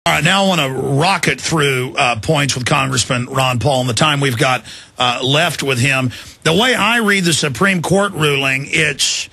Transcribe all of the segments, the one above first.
All right, now I want to rocket through points with Congressman Ron Paul in the time we've got left with him. The way I read the Supreme Court ruling, it's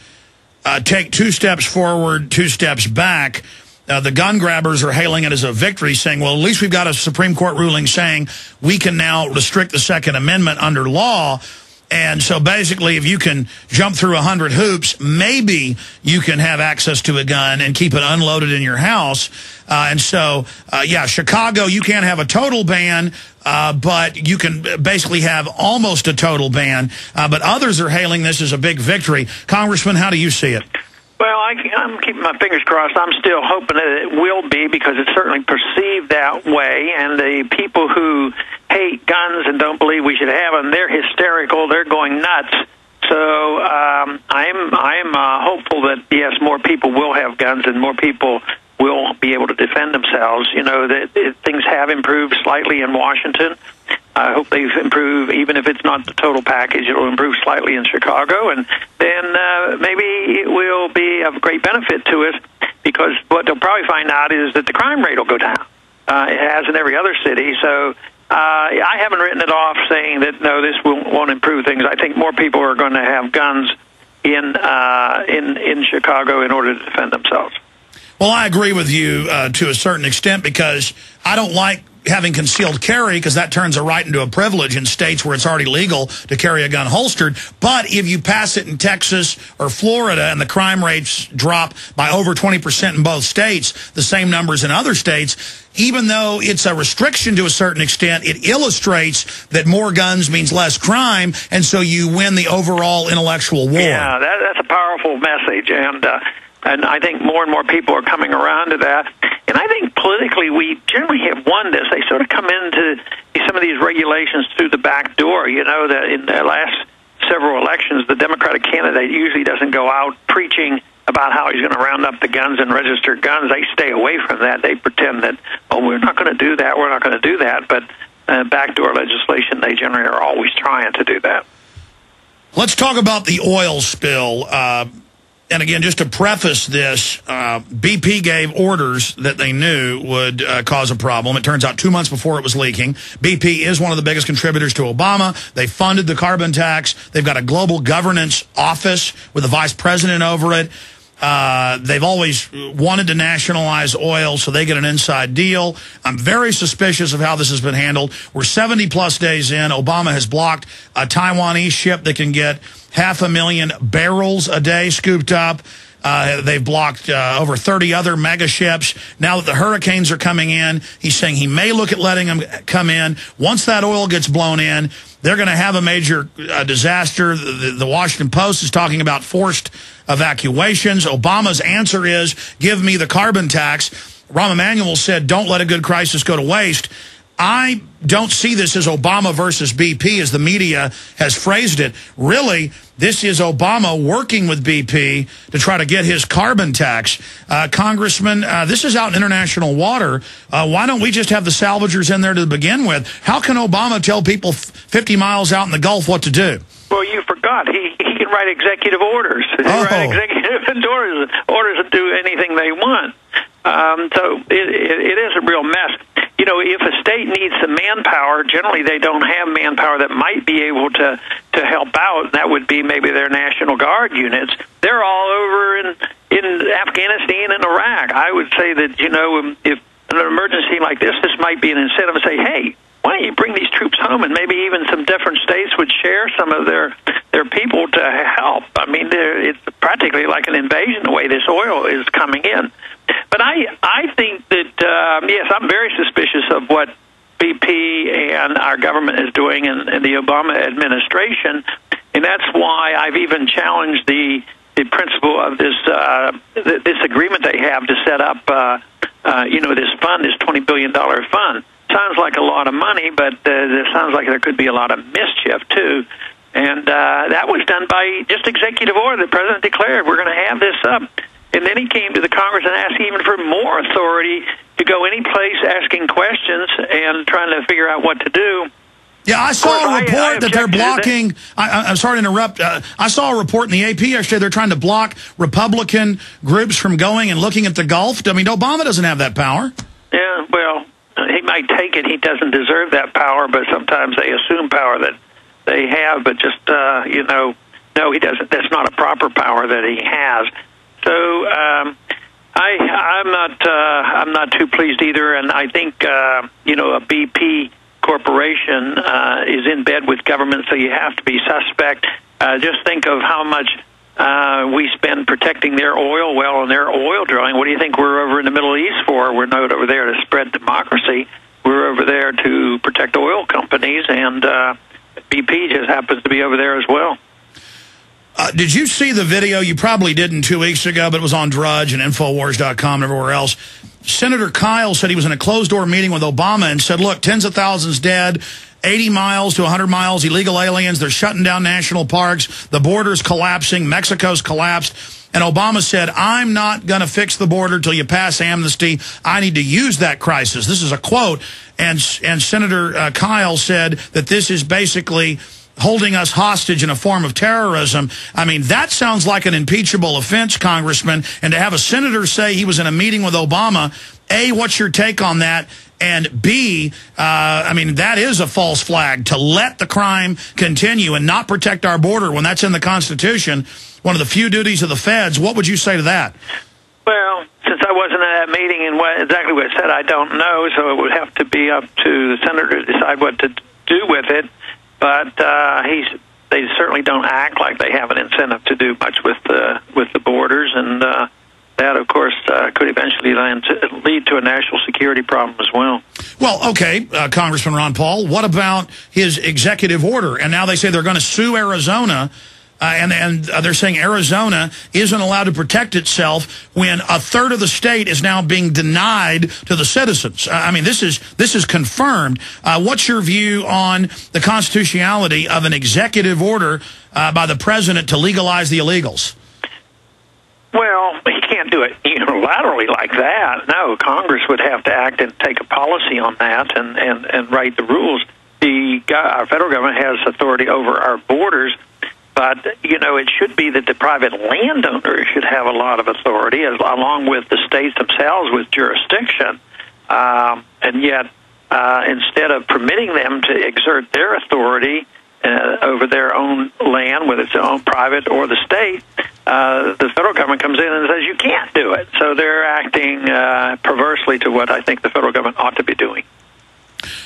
take 2 steps forward, 2 steps back. The gun grabbers are hailing it as a victory, saying, well, at least we've got a Supreme Court ruling saying we can now restrict the Second Amendment under law. And so basically, if you can jump through 100 hoops, maybe you can have access to a gun and keep it unloaded in your house. Yeah, Chicago, you can't have a total ban, but you can basically have almost a total ban. But others are hailing this as a big victory. Congressman, how do you see it? Well, I'm keeping my fingers crossed. I'm still hoping that it will be, because it's certainly perceived that way. And the people who hate guns and don't believe we should have them, they're hysterical. They're going nuts. So I'm hopeful that, yes, more people will have guns and more people will be able to defend themselves. You know, that things have improved slightly in Washington. I hope they've improved, even if it's not the total package, it will improve slightly in Chicago, and then maybe it will be of great benefit to us, because what they'll probably find out is that the crime rate will go down. It has in every other city, so I haven't written it off saying that, no, this won't improve things. I think more people are going to have guns in Chicago in order to defend themselves. Well, I agree with you to a certain extent, because I don't like having concealed carry, because that turns a right into a privilege in states where it's already legal to carry a gun holstered. But if you pass it in Texas or Florida and the crime rates drop by over 20% in both states, the same numbers in other states, even though it's a restriction to a certain extent, it illustrates that more guns means less crime, and so you win the overall intellectual war. Yeah, that's a powerful message, and I think more and more people are coming around to that. And I think politically we generally have won this. They sort of come into some of these regulations through the back door. You know, that in the last several elections, the Democratic candidate usually doesn't go out preaching about how he's going to round up the guns and register guns. They stay away from that. They pretend that, oh, we're not going to do that, we're not going to do that. But backdoor legislation, they generally are always trying to do that. Let's talk about the oil spill. And again, just to preface this, BP gave orders that they knew would cause a problem. It turns out 2 months before it was leaking. BP is one of the biggest contributors to Obama. They funded the carbon tax. They've got a global governance office with a vice president over it. They've always wanted to nationalize oil, so they get an inside deal. I'm very suspicious of how this has been handled. We're 70-plus days in. Obama has blocked a Taiwanese ship that can get 500,000 barrels a day scooped up. They've blocked over 30 other mega ships. Now that the hurricanes are coming in, he's saying he may look at letting them come in. Once that oil gets blown in, they're going to have a major disaster. The Washington Post is talking about forced evacuations. Obama's answer is, give me the carbon tax. Rahm Emanuel said, don't let a good crisis go to waste. I don't see this as Obama versus BP, as the media has phrased it. Really, this is Obama working with BP to try to get his carbon tax. Congressman, this is out in international water. Why don't we just have the salvagers in there to begin with? How can Obama tell people 50 miles out in the Gulf what to do? Well, you forgot. He can write executive orders. He can write executive orders and do anything they want. So it is a real mess. You know, if a state needs some manpower, generally they don't have manpower that might be able to help out. That would be maybe their National Guard units. They're all over in Afghanistan and Iraq. I would say that, you know, if an emergency like this might be an incentive to say, hey, why don't you bring these troops home, and maybe even some different states would share some of their people to help. I mean, it's practically like an invasion the way this oil is coming in. But I think that, yes, I'm very suspicious of what BP and our government is doing in the Obama administration, and that's why I've even challenged the principle of this agreement they have to set up, this fund, this $20 billion fund. Sounds like a lot of money, but it sounds like there could be a lot of mischief, too. And that was done by just executive order. The president declared, we're going to have this up. And then he came to the Congress and asked even for more authority to go any place asking questions and trying to figure out what to do. Yeah, I saw a report that they're blocking. I'm sorry to interrupt. I saw a report in the AP yesterday. They're trying to block Republican groups from going and looking at the Gulf. I mean, Obama doesn't have that power. Yeah, well, he might take it. He doesn't deserve that power, but sometimes they assume power that they have, but just, no, he doesn't. That's not a proper power that he has. So I'm not too pleased either, and I think, a BP corporation is in bed with government, so you have to be suspect. Just think of how much we spend protecting their oil well and their oil drilling. What do you think we're over in the Middle East for? We're not over there to spread democracy. We're over there to protect oil companies, and BP just happens to be over there as well. Did you see the video? You probably didn't 2 weeks ago, but it was on Drudge and Infowars.com and everywhere else. Senator Kyle said he was in a closed-door meeting with Obama and said, look, tens of thousands dead, 80 miles to 100 miles, illegal aliens, they're shutting down national parks, the border's collapsing, Mexico's collapsed. And Obama said, I'm not going to fix the border till you pass amnesty. I need to use that crisis. This is a quote. And Senator Kyle said that this is basically holding us hostage in a form of terrorism. I mean, that sounds like an impeachable offense, Congressman. And to have a senator say he was in a meeting with Obama, A, what's your take on that? And B, that is a false flag to let the crime continue and not protect our border when that's in the Constitution, one of the few duties of the feds. What would you say to that? Well, since I wasn't at that meeting and exactly what it said, I don't know, so it would have to be up to the senator to decide what to do with it. But they certainly don't act like they have an incentive to do much with the borders, and that, of course, could eventually lead to a national security problem as well. Well, okay, Congressman Ron Paul, what about his executive order? And now they say they're going to sue Arizona, and they're saying Arizona isn't allowed to protect itself when a third of the state is now being denied to the citizens. This is confirmed. What's your view on the constitutionality of an executive order by the president to legalize the illegals? Well, he can't do it unilaterally like that. No, Congress would have to act and take a policy on that and write the rules. Our federal government has authority over our borders, but, it should be that the private landowners should have a lot of authority, along with the states themselves with jurisdiction. And yet, instead of permitting them to exert their authority over their own land, whether it's their own private or the state, the federal government comes in and says you can't do it. So they're acting perversely to what I think the federal government ought to be doing.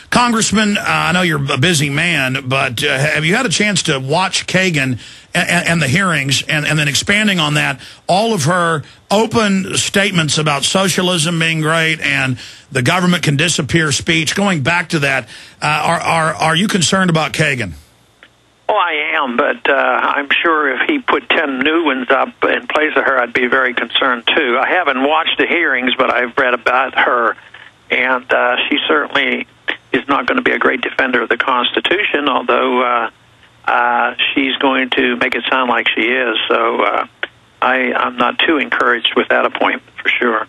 Congressman, I know you're a busy man, but have you had a chance to watch Kagan and the hearings, and then expanding on that, all of her open statements about socialism being great and the government can disappear speech, going back to that, are you concerned about Kagan? Oh, I am, but I'm sure if he put 10 new ones up in place of her, I'd be very concerned, too. I haven't watched the hearings, but I've read about her, and she certainly is not going to be a great defender of the Constitution, although she's going to make it sound like she is. So I'm not too encouraged with that appointment, for sure.